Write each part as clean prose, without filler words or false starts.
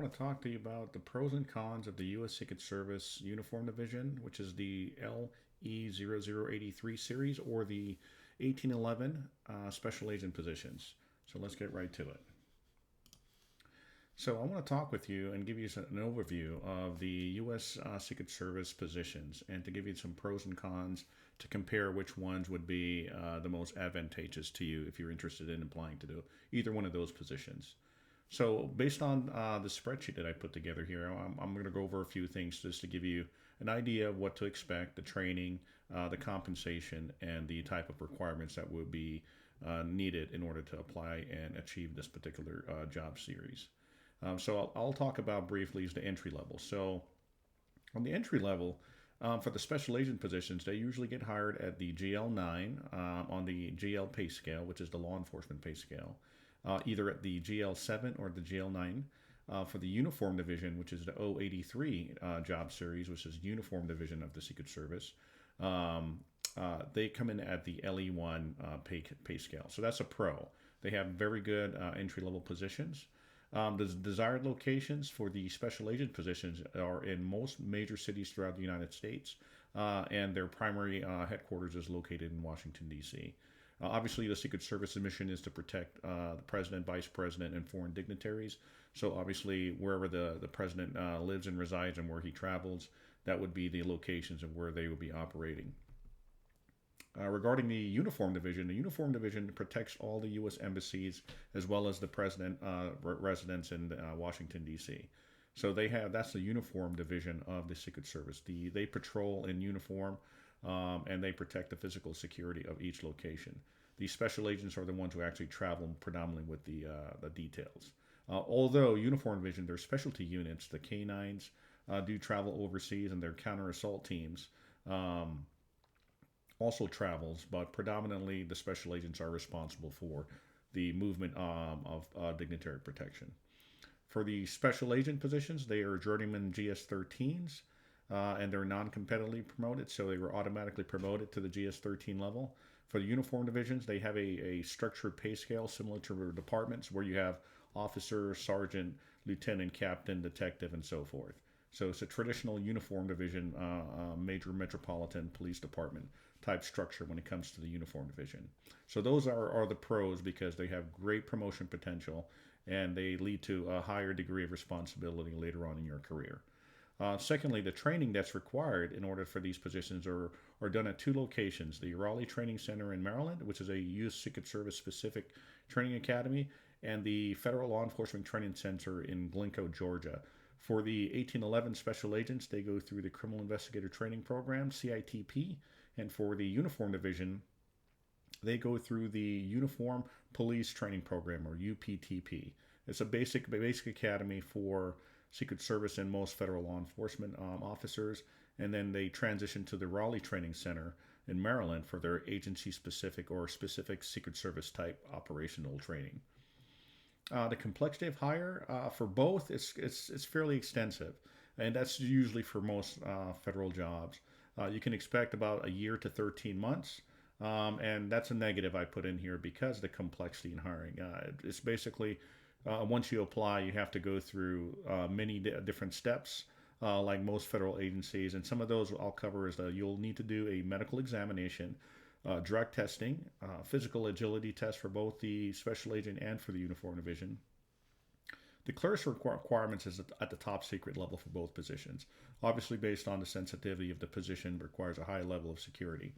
want to talk to you about the pros and cons of the U.S. Secret Service Uniform Division, which is the LE0083 series, or the 1811 Special Agent positions. So let's get right to it. So I want to talk with you and give you an overview of the U.S. Secret Service positions and to give you some pros and cons to compare which ones would be the most advantageous to you if you're interested in applying to do either one of those positions. So based on the spreadsheet that I put together here, I'm going to go over a few things just to give you an idea of what to expect, the training, the compensation, and the type of requirements that would be needed in order to apply and achieve this particular job series. So I'll talk about briefly is the entry level. So on the entry level, for the special agent positions, they usually get hired at the GL9 on the GL pay scale, which is the law enforcement pay scale, either at the GL7 or the GL9. For the uniform division, which is the 083 job series, which is uniform division of the Secret Service, they come in at the LE1 pay scale. So that's a pro. They have very good entry level positions. The desired locations for the special agent positions are in most major cities throughout the United States, and their primary headquarters is located in Washington, D.C. Obviously, the Secret Service mission is to protect the president, vice president, and foreign dignitaries. So, obviously, wherever the president lives and resides and where he travels, that would be the locations of where they would be operating. Regarding the Uniform Division protects all the U.S. embassies as well as the president residence in Washington D.C. So that's the Uniform Division of the Secret Service. They patrol in uniform and they protect the physical security of each location. The special agents are the ones who actually travel predominantly with the details. Although Uniform Division, their specialty units, the canines, do travel overseas, and their counter assault teams. Also travels, but predominantly the special agents are responsible for the movement of dignitary protection. For the special agent positions, they are journeyman GS-13s, and they're non-competitively promoted, so they were automatically promoted to the GS-13 level. For the uniform divisions, they have a structured pay scale similar to their departments, where you have officer, sergeant, lieutenant, captain, detective, and so forth. So it's a traditional uniform division, major metropolitan police department type structure when it comes to the uniform division. So those are the pros because they have great promotion potential and they lead to a higher degree of responsibility later on in your career. Secondly, the training that's required in order for these positions are done at two locations: the Raleigh Training Center in Maryland, which is a U.S. Secret Service specific training academy, and the Federal Law Enforcement Training Center in Glencoe, Georgia. For the 1811 special agents, they go through the Criminal Investigator Training Program, CITP, and for the Uniform Division, they go through the Uniform Police Training Program, or UPTP. It's a basic academy for Secret Service and most federal law enforcement officers, and then they transition to the Raleigh Training Center in Maryland for their agency-specific or specific Secret Service type operational training. The complexity of hire for both it's fairly extensive, and that's usually for most federal jobs. You can expect about a year to 13 months, and that's a negative I put in here because the complexity in hiring. It's basically once you apply, you have to go through many different steps, like most federal agencies, and some of those I'll cover is that you'll need to do a medical examination, drug testing, physical agility test for both the special agent and for the uniform division. The clearest requirements is at the top secret level for both positions. Obviously, based on the sensitivity of the position, requires a high level of security.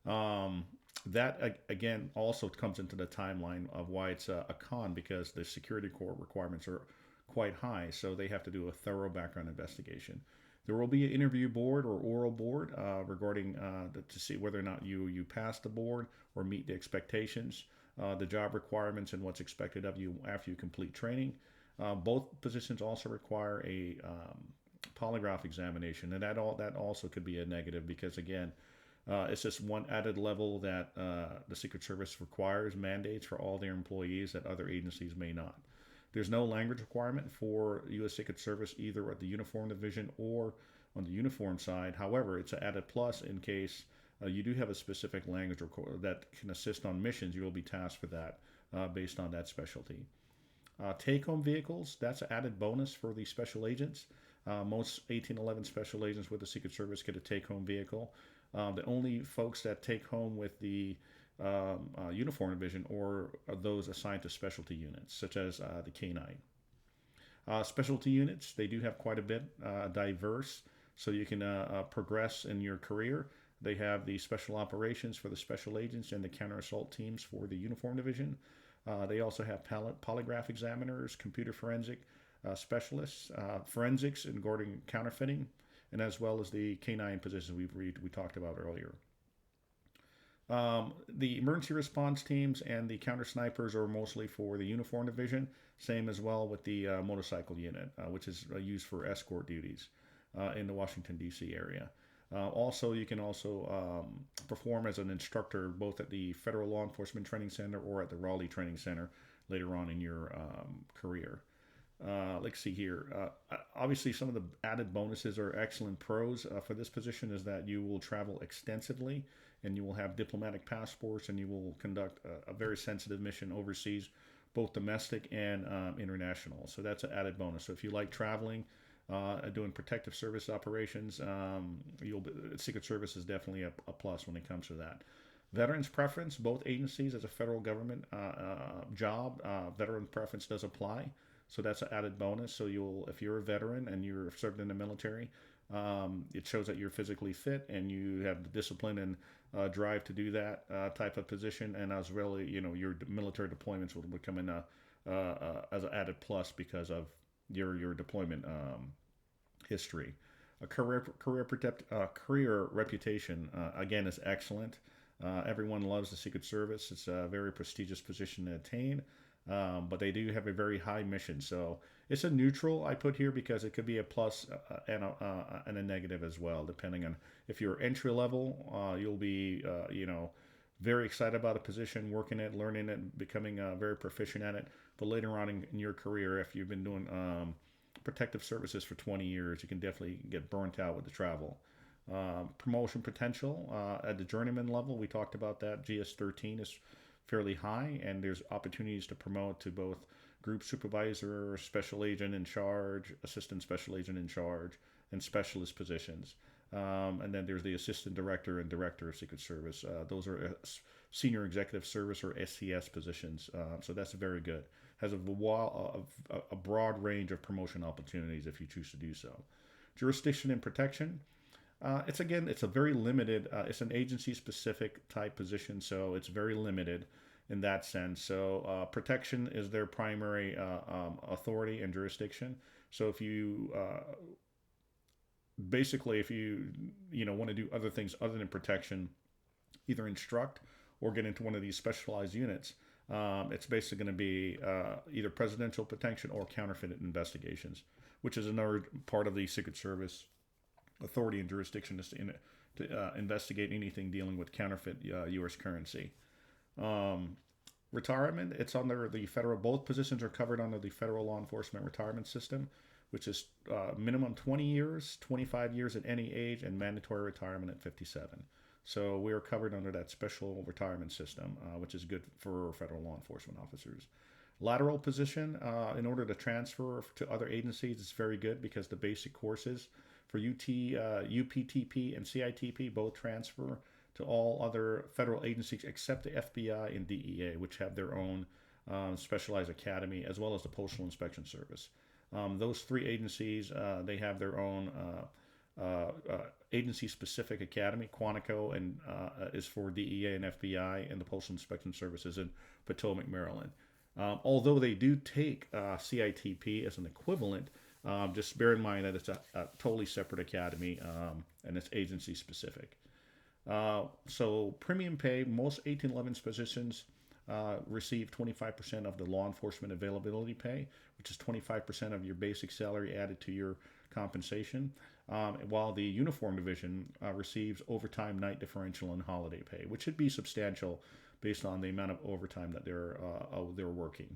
That again also comes into the timeline of why it's a con, because the security core requirements are quite high, so they have to do a thorough background investigation. There will be an interview board or oral board regarding to see whether or not you pass the board or meet the expectations, the job requirements, and what's expected of you after you complete training. Both positions also require a polygraph examination, and that also could be a negative because again, it's just one added level that the Secret Service requires, mandates for all their employees that other agencies may not. There's no language requirement for U.S. Secret Service either at the uniform division or on the uniform side. However, it's an added plus in case you do have a specific language that can assist on missions. You will be tasked for that based on that specialty. Take-home vehicles, that's an added bonus for the special agents. Most 1811 special agents with the Secret Service get a take-home vehicle. The only folks that take home with the uniform division or are those assigned to specialty units, such as the K9. Specialty units, they do have quite a bit diverse, so you can progress in your career. They have the special operations for the special agents and the counter assault teams for the uniform division. They also have polygraph examiners, computer forensic specialists, forensics and guarding counterfeiting, and as well as the K9 positions we talked about earlier. The emergency response teams and the counter snipers are mostly for the uniform division. Same as well with the motorcycle unit, which is used for escort duties in the Washington, D.C. area. Also, you can also perform as an instructor both at the Federal Law Enforcement Training Center or at the Raleigh Training Center later on in your career. Let's see here. Obviously, some of the added bonuses are excellent pros for this position is that you will travel extensively and you will have diplomatic passports and you will conduct a very sensitive mission overseas, both domestic and international. So that's an added bonus. So if you like traveling, doing protective service operations, Secret Service is definitely a plus when it comes to that. Veterans preference, both agencies as a federal government job, veteran preference does apply. So that's an added bonus. So if you're a veteran and you're served in the military, it shows that you're physically fit and you have the discipline and drive to do that type of position. And as well, your military deployments will become as an added plus because of your deployment history. A career reputation again is excellent. Everyone loves the Secret Service. It's a very prestigious position to attain. But they do have a very high mission. So it's a neutral I put here because it could be a plus and a negative as well, depending on if you're entry level, you'll be, very excited about a position, working it, learning it, becoming very proficient at it. But later on in your career, if you've been doing protective services for 20 years, you can definitely get burnt out with the travel. Promotion potential at the journeyman level, we talked about that. GS-13 is fairly high, and there's opportunities to promote to both group supervisor, special agent in charge, assistant special agent in charge, and specialist positions. And then there's the assistant director and director of Secret Service. Those are senior executive service or SCS positions. So that's very good. Has a broad range of promotion opportunities if you choose to do so. Jurisdiction and protection. It's a very limited, it's an agency specific type position, so it's very limited in that sense. So protection is their primary authority and jurisdiction. So if you want to do other things other than protection, either instruct or get into one of these specialized units, it's basically going to be either presidential protection or counterfeit investigations, which is another part of the Secret Service authority and jurisdiction is to investigate anything dealing with counterfeit U.S. currency. Retirement, it's under the federal, both positions are covered under the federal law enforcement retirement system, which is minimum 20 years, 25 years at any age, and mandatory retirement at 57. So we are covered under that special retirement system, which is good for federal law enforcement officers. Lateral position, in order to transfer to other agencies, is very good because the basic courses for UPTP and CITP both transfer to all other federal agencies except the FBI and DEA, which have their own specialized academy, as well as the Postal Inspection Service. Those three agencies, they have their own agency-specific academy. Quantico and is for DEA and FBI, and the Postal Inspection Service is in Potomac, Maryland. Although they do take CITP as an equivalent, just bear in mind that it's a totally separate academy and it's agency specific. So premium pay, most 1811 positions receive 25% of the law enforcement availability pay, which is 25% of your basic salary added to your compensation, while the uniform division receives overtime, night differential, and holiday pay, which should be substantial based on the amount of overtime that they're working.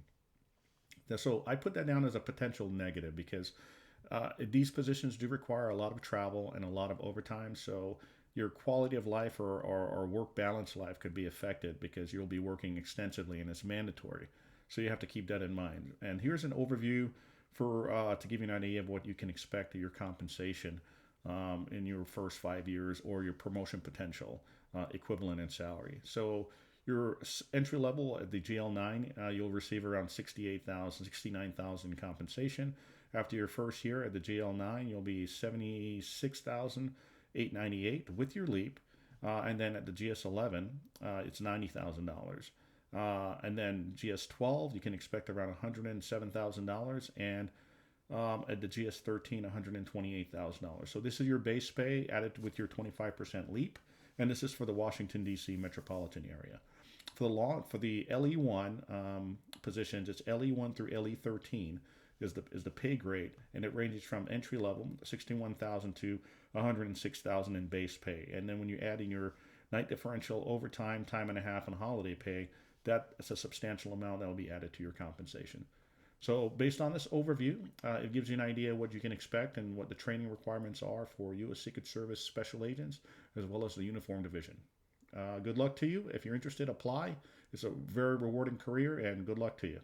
So I put that down as a potential negative because these positions do require a lot of travel and a lot of overtime. So your quality of life or work balance life could be affected because you'll be working extensively and it's mandatory. So you have to keep that in mind. And here's an overview for to give you an idea of what you can expect of your compensation in your first 5 years, or your promotion potential equivalent in salary. So your entry level at the GL9, you'll receive around 68,000, 69,000 compensation. After your first year at the GL9, you'll be 76,898 with your leap. And then at the GS11, it's $90,000. And then GS12, you can expect around $107,000. And at the GS13, $128,000. So this is your base pay added with your 25% leap. And this is for the Washington, D.C. metropolitan area. For the LE1 positions, it's LE1 through LE13 is the pay grade, and it ranges from entry level 61,000 to 106,000 in base pay. And then when you add in your night differential, overtime, time and a half, and holiday pay, that's a substantial amount that will be added to your compensation. So based on this overview, it gives you an idea of what you can expect and what the training requirements are for U.S. Secret Service special agents, as well as the uniform division. Good luck to you. If you're interested, apply. It's a very rewarding career, and good luck to you.